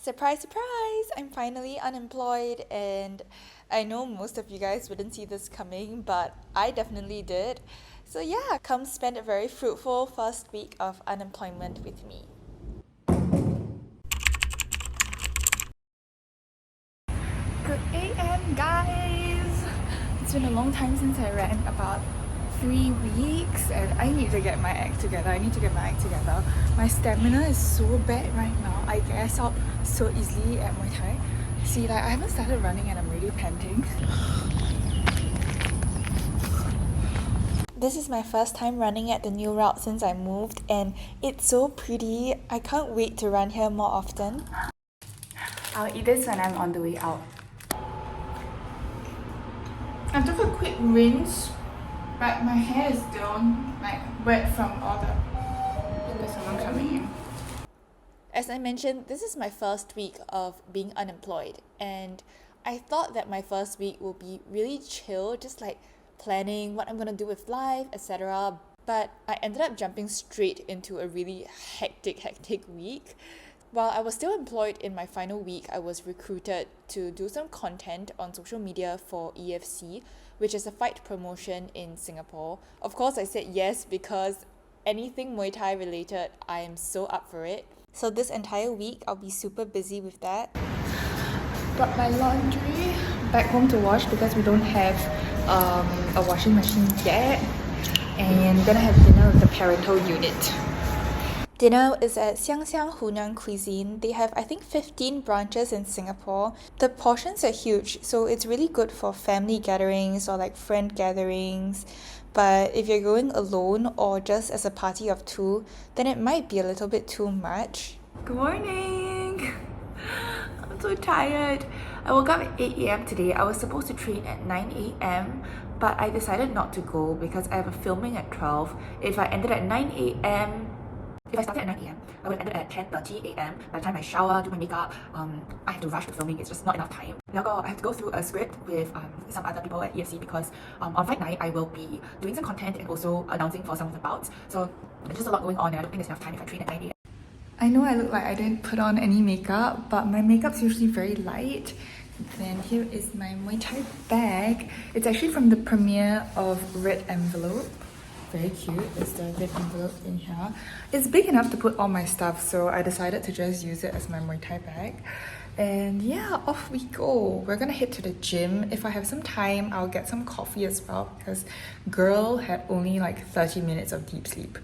Surprise, surprise! I'm finally unemployed, and I know most of you guys wouldn't see this coming, but I definitely did. So, yeah, come spend a very fruitful first week of unemployment with me. Good AM, guys! It's been a long time since I ran, about 3 weeks, and I need to get my act together. My stamina is so bad right now. I gas out so easily at Muay Thai. See, like, I haven't started running and I'm already panting. This is my first time running at the new route since I moved, and it's so pretty. I can't wait to run here more often. I'll eat this when I'm on the way out. I took a quick rinse, but my hair is still like wet from all the... There's someone coming in. As I mentioned, this is my first week of being unemployed, and I thought that my first week will be really chill, just like planning what I'm gonna do with life, etc. But I ended up jumping straight into a really hectic week. While I was still employed in my final week, I was recruited to do some content on social media for EFC, which is a fight promotion in Singapore. Of course, I said yes because anything Muay Thai related, I am so up for it. So this entire week, I'll be super busy with that. Brought my laundry back home to wash because we don't have a washing machine yet. And gonna have dinner with the parental unit. Dinner is at Xiang Xiang Hunan Cuisine. They have, I think, 15 branches in Singapore. The portions are huge, so it's really good for family gatherings or like friend gatherings. But if you're going alone or just as a party of two, then it might be a little bit too much. Good morning! I'm so tired. I woke up at 8 a.m. today. I was supposed to train at 9 a.m. but I decided not to go because I have a filming at 12. If I ended at 9 a.m., if I started at 9 a.m., I would have ended at 10:30 a.m. By the time I shower, do my makeup, I have to rush to filming. It's just not enough time. Now I have to go through a script with some other people at EFC because on fight night I will be doing some content and also announcing for some of the bouts. So there's just a lot going on and I don't think there's enough time if I train at 9 a.m. I know I look like I didn't put on any makeup, but my makeup's usually very light. Then here is my Muay Thai bag. It's actually from the premiere of Red Envelope. Very cute. There's the red envelope in here. It's big enough to put all my stuff, so I decided to just use it as my Muay Thai bag. And yeah, off we go. We're gonna head to the gym. If I have some time, I'll get some coffee as well because girl had only like 30 minutes of deep sleep.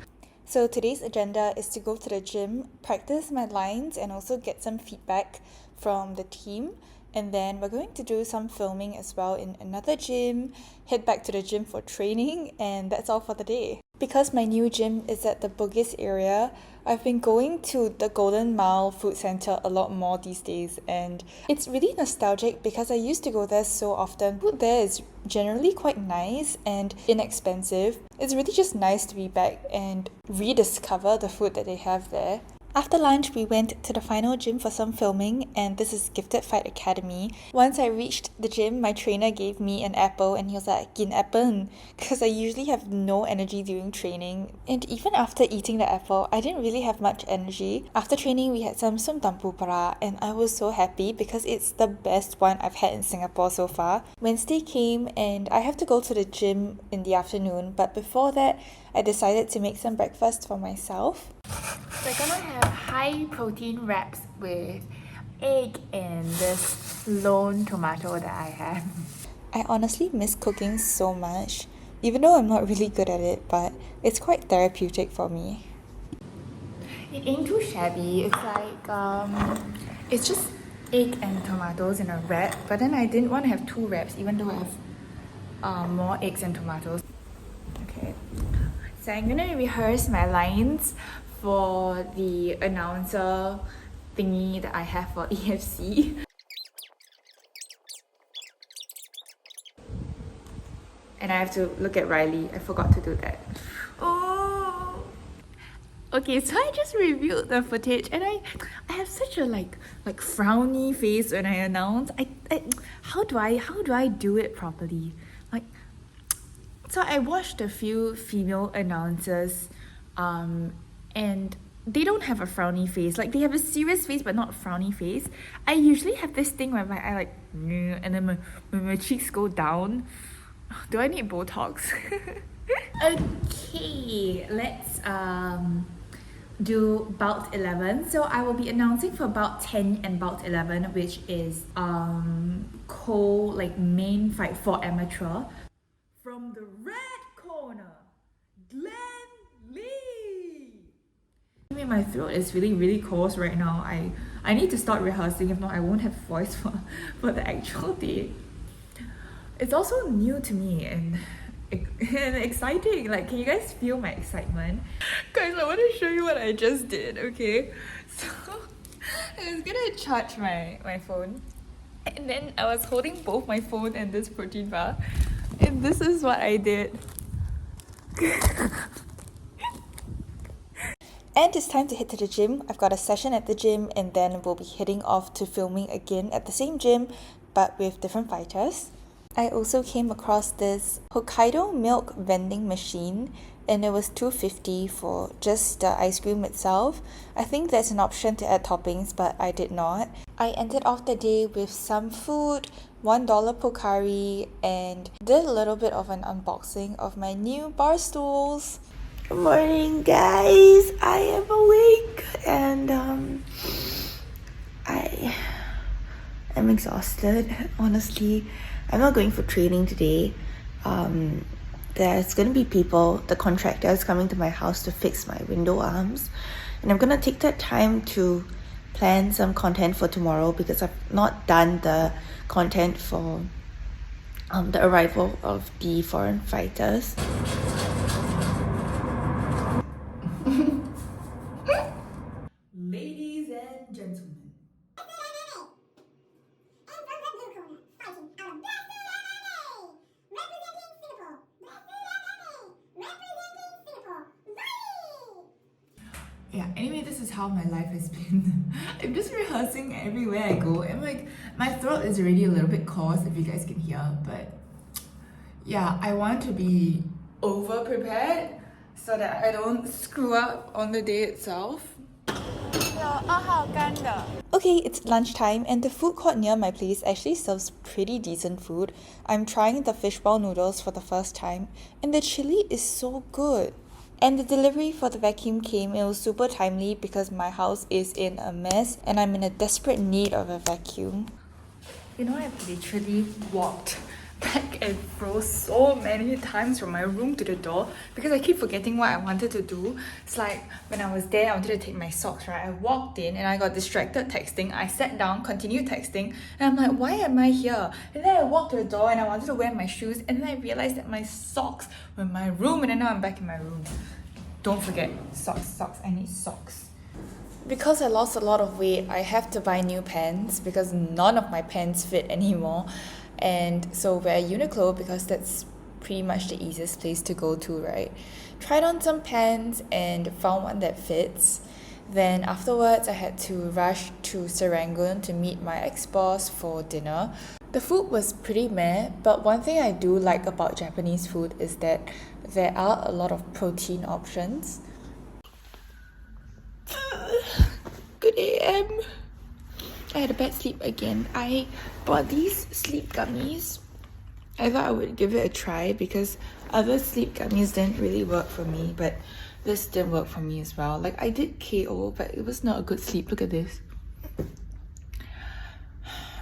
So today's agenda is to go to the gym, practice my lines, and also get some feedback from the team. And then we're going to do some filming as well in another gym, head back to the gym for training, and that's all for the day. Because my new gym is at the Bugis area, I've been going to the Golden Mile Food Centre a lot more these days, and it's really nostalgic because I used to go there so often. Food there is generally quite nice and inexpensive. It's really just nice to be back and rediscover the food that they have there. After lunch, we went to the final gym for some filming, and this is Gifted Fight Academy. Once I reached the gym, my trainer gave me an apple and he was like, "Gin apple," because I usually have no energy during training. And even after eating the apple, I didn't really have much energy. After training, we had some som tampu para, and I was so happy because it's the best one I've had in Singapore so far. Wednesday came and I have to go to the gym in the afternoon, but before that, I decided to make some breakfast for myself. We're gonna have high protein wraps with egg and this lone tomato that I have. I honestly miss cooking so much, even though I'm not really good at it, but it's quite therapeutic for me. It ain't too shabby. It's like, it's just egg and tomatoes in a wrap, but then I didn't want to have two wraps, even though I have more eggs and tomatoes. Okay. So I'm gonna rehearse my lines for the announcer thingy that I have for EFC. And I have to look at Riley. I forgot to do that. Oh. Okay, so I just reviewed the footage and I have such a like frowny face when I announce. How do I do it properly? So I watched a few female announcers and they don't have a frowny face. Like, they have a serious face but not a frowny face. I usually have this thing where my eye like, and then my cheeks go down. Do I need Botox? Okay, let's do bout 11. So I will be announcing for bout 10 and bout 11, which is like main fight for amateur. From the red corner, Glenn Lee. I mean, my throat is really coarse right now. I need to start rehearsing, if not I won't have voice for the actual day. It's also new to me and exciting. Like, can you guys feel my excitement? Guys, I want to show you what I just did, okay? So, I was gonna charge my phone, and then I was holding both my phone and this protein bar, and this is what I did. And it's time to head to the gym. I've got a session at the gym, and then we'll be heading off to filming again at the same gym, but with different fighters. I also came across this Hokkaido milk vending machine, and it was $2.50 for just the ice cream itself. I think there's an option to add toppings, but I did not. I ended off the day with some food, $1 Pocari, and did a little bit of an unboxing of my new bar stools. Good morning, guys. I am awake and I am exhausted. Honestly, I'm not going for training today. There's gonna be people, the contractors coming to my house to fix my window arms, and I'm gonna take that time to plan some content for tomorrow because I've not done the content for the arrival of the foreign fighters. Ladies and gentlemen, yeah, anyway, this is how my life has been. I'm just rehearsing everywhere I go, and like, my throat is already a little bit coarse, if you guys can hear, but yeah, I want to be over prepared so that I don't screw up on the day itself. Okay, it's lunchtime, and the food court near my place actually serves pretty decent food. I'm trying the fishball noodles for the first time, and the chili is so good. And the delivery for the vacuum came. It was super timely because my house is in a mess and I'm in a desperate need of a vacuum. You know, I've literally walked back and fro so many times from my room to the door because I keep forgetting what I wanted to do. It's like when I was there, I wanted to take my socks, right? I walked in and I got distracted texting. I sat down, continued texting, and I'm like, why am I here? And then I walked to the door and I wanted to wear my shoes, and then I realized that my socks were in my room, and then now I'm back in my room. Don't forget, socks, I need socks. Because I lost a lot of weight, I have to buy new pants because none of my pants fit anymore. And so we're at Uniqlo because that's pretty much the easiest place to go to, right? Tried on some pants and found one that fits. Then afterwards, I had to rush to Serangoon to meet my ex-boss for dinner. The food was pretty meh, but one thing I do like about Japanese food is that there are a lot of protein options. Good AM. I had a bad sleep again. I bought these sleep gummies. I thought I would give it a try because other sleep gummies didn't really work for me, but this didn't work for me as well. Like, I did KO, but it was not a good sleep. Look at this.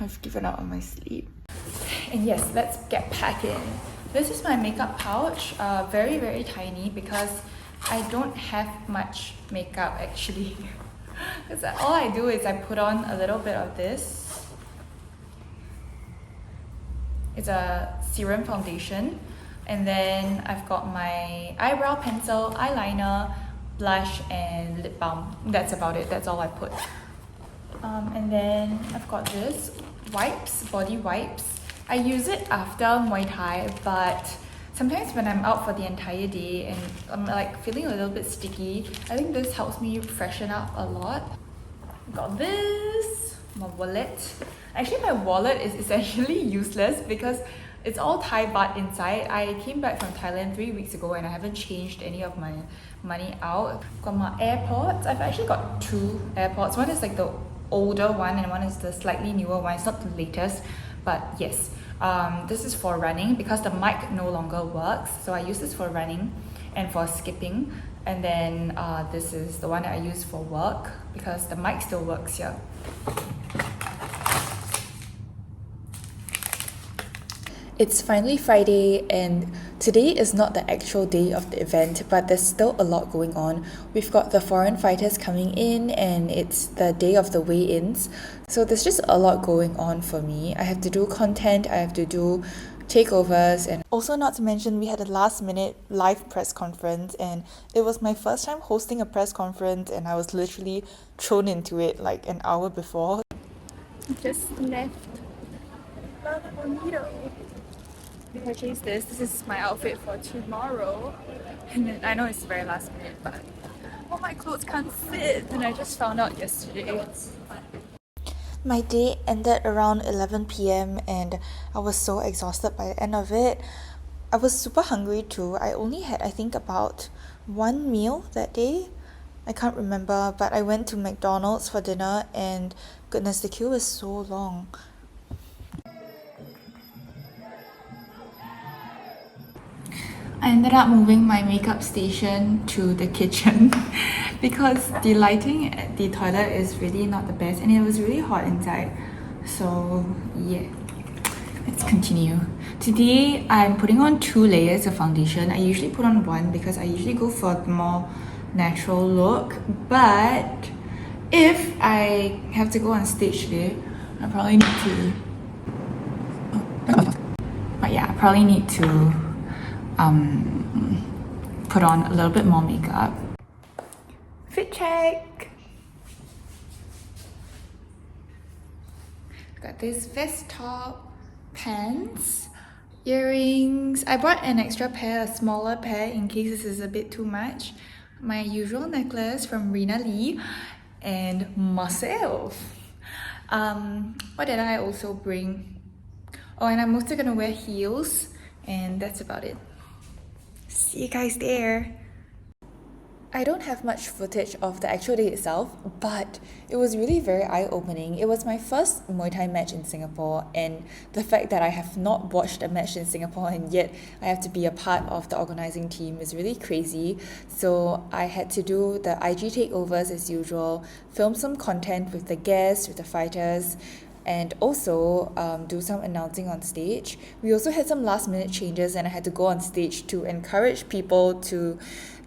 I've given up on my sleep. And yes, let's get packing. This is my makeup pouch. Very tiny because I don't have much makeup actually. Because all I do is I put on a little bit of this. It's a serum foundation. And then I've got my eyebrow pencil, eyeliner, blush, and lip balm. That's about it. That's all I put. And then I've got this wipes, body wipes. I use it after Muay Thai, but sometimes when I'm out for the entire day and I'm like feeling a little bit sticky, I think this helps me freshen up a lot. Got this, my wallet. Actually, my wallet is essentially useless because It's all Thai baht inside. I came back from Thailand 3 weeks ago and I haven't changed any of my money out. Got my AirPods. I've actually got two AirPods. One is like the older one and one is the slightly newer one. It's not the latest, but yes. This is for running because the mic no longer works. So I use this for running and for skipping. And then this is the one that I use for work because the mic still works here. It's finally Friday and today is not the actual day of the event, but there's still a lot going on. We've got the foreign fighters coming in and it's the day of the weigh-ins. So there's just a lot going on for me. I have to do content, I have to do takeovers, and also not to mention we had a last minute live press conference and it was my first time hosting a press conference and I was literally thrown into it like an hour before. Just left Bonito. Purchased this. This is my outfit for tomorrow. And then I know it's very last minute, but all my clothes can't fit. And I just found out yesterday. My day ended around 11 p.m. and I was so exhausted by the end of it. I was super hungry too. I only had, I think, about one meal that day. I can't remember, but I went to McDonald's for dinner and goodness, the queue was so long. I ended up moving my makeup station to the kitchen because the lighting at the toilet is really not the best and it was really hot inside. So yeah, let's continue. Today I'm putting on 2 layers of foundation. I usually put on one because I usually go for a more natural look, but if I have to go on stage today, I probably need to put on a little bit more makeup. Fit check! Got this vest top, pants, earrings. I bought an extra pair, a smaller pair in case this is a bit too much. My usual necklace from Rina Lee and myself. What did I also bring? Oh, and I'm mostly gonna wear heels and that's about it. See you guys there. I don't have much footage of the actual day itself, but it was really very eye-opening. It was my first Muay Thai match in Singapore, and the fact that I have not watched a match in Singapore and yet I have to be a part of the organising team is really crazy. So I had to do the IG takeovers as usual, film some content with the guests, with the fighters, and also do some announcing on stage. We also had some last minute changes and I had to go on stage to encourage people to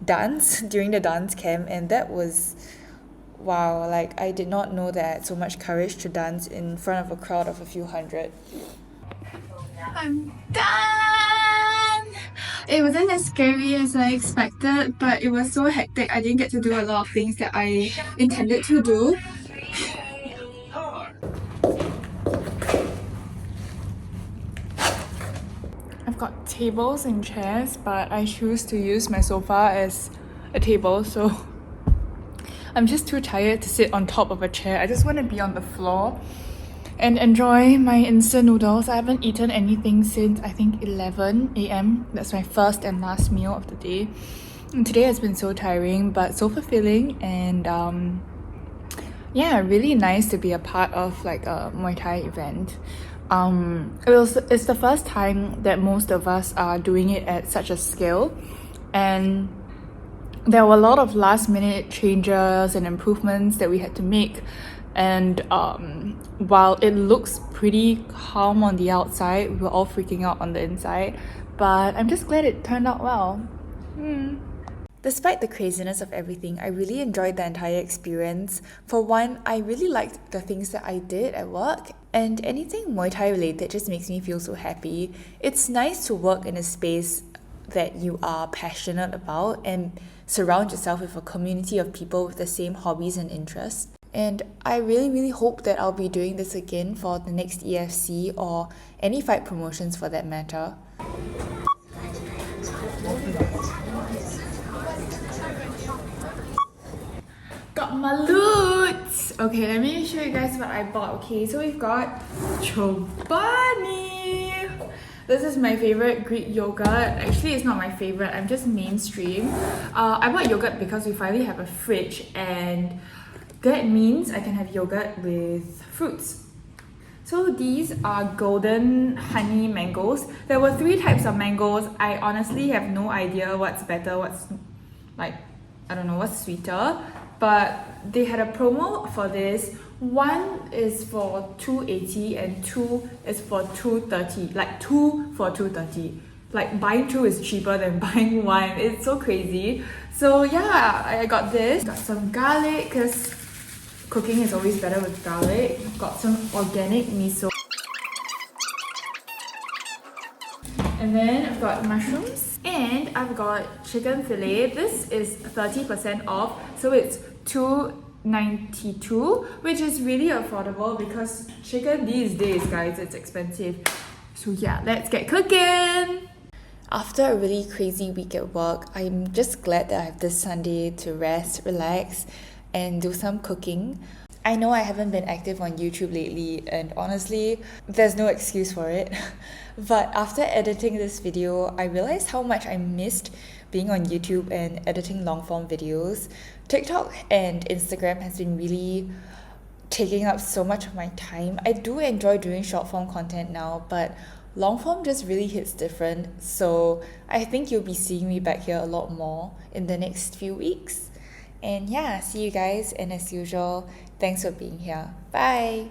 dance during the dance camp, and that was wow, like I did not know that I had so much courage to dance in front of a crowd of a few hundred. I'm done! It wasn't as scary as I expected, but it was so hectic I didn't get to do a lot of things that I intended to do. I've got tables and chairs, but I choose to use my sofa as a table, so I'm just too tired to sit on top of a chair. I just want to be on the floor and enjoy my instant noodles. I haven't eaten anything since I think 11 a.m. That's my first and last meal of the day. And today has been so tiring but so fulfilling, and yeah, really nice to be a part of like a Muay Thai event. It's the first time that most of us are doing it at such a scale, and there were a lot of last minute changes and improvements that we had to make. And while it looks pretty calm on the outside, we're all freaking out on the inside, but I'm just glad it turned out well. Despite the craziness of everything, I really enjoyed the entire experience. For one, I really liked the things that I did at work, and anything Muay Thai related just makes me feel so happy. It's nice to work in a space that you are passionate about and surround yourself with a community of people with the same hobbies and interests. And I really hope that I'll be doing this again for the next EFC or any fight promotions for that matter. Got my loot! Okay, let me show you guys what I bought. Okay, so we've got Chobani! This is my favorite Greek yogurt. Actually, it's not my favorite. I'm just mainstream. I bought yogurt because we finally have a fridge, and that means I can have yogurt with fruits. So these are golden honey mangoes. There were 3 types of mangoes. I honestly have no idea what's better, what's like, I don't know, what's sweeter. But they had a promo for this. 1 is for $2.80 and 2 is for $2.30. Like 2 for $2.30. Like buying 2 is cheaper than buying 1. It's so crazy. So yeah, I got this. Got some garlic because cooking is always better with garlic. Got some organic miso. And then I've got mushrooms. And I've got chicken fillet. This is 30% off. So it's $2.92, which is really affordable because chicken these days, guys, it's expensive. So yeah, let's get cooking! After a really crazy week at work, I'm just glad that I have this Sunday to rest, relax, and do some cooking. I know I haven't been active on YouTube lately, and honestly, there's no excuse for it. But after editing this video, I realized how much I missed being on YouTube and editing long form videos. TikTok and Instagram has been really taking up so much of my time. I do enjoy doing short form content now, but long form just really hits different. So I think you'll be seeing me back here a lot more in the next few weeks. And yeah, see you guys, and as usual, thanks for being here. Bye!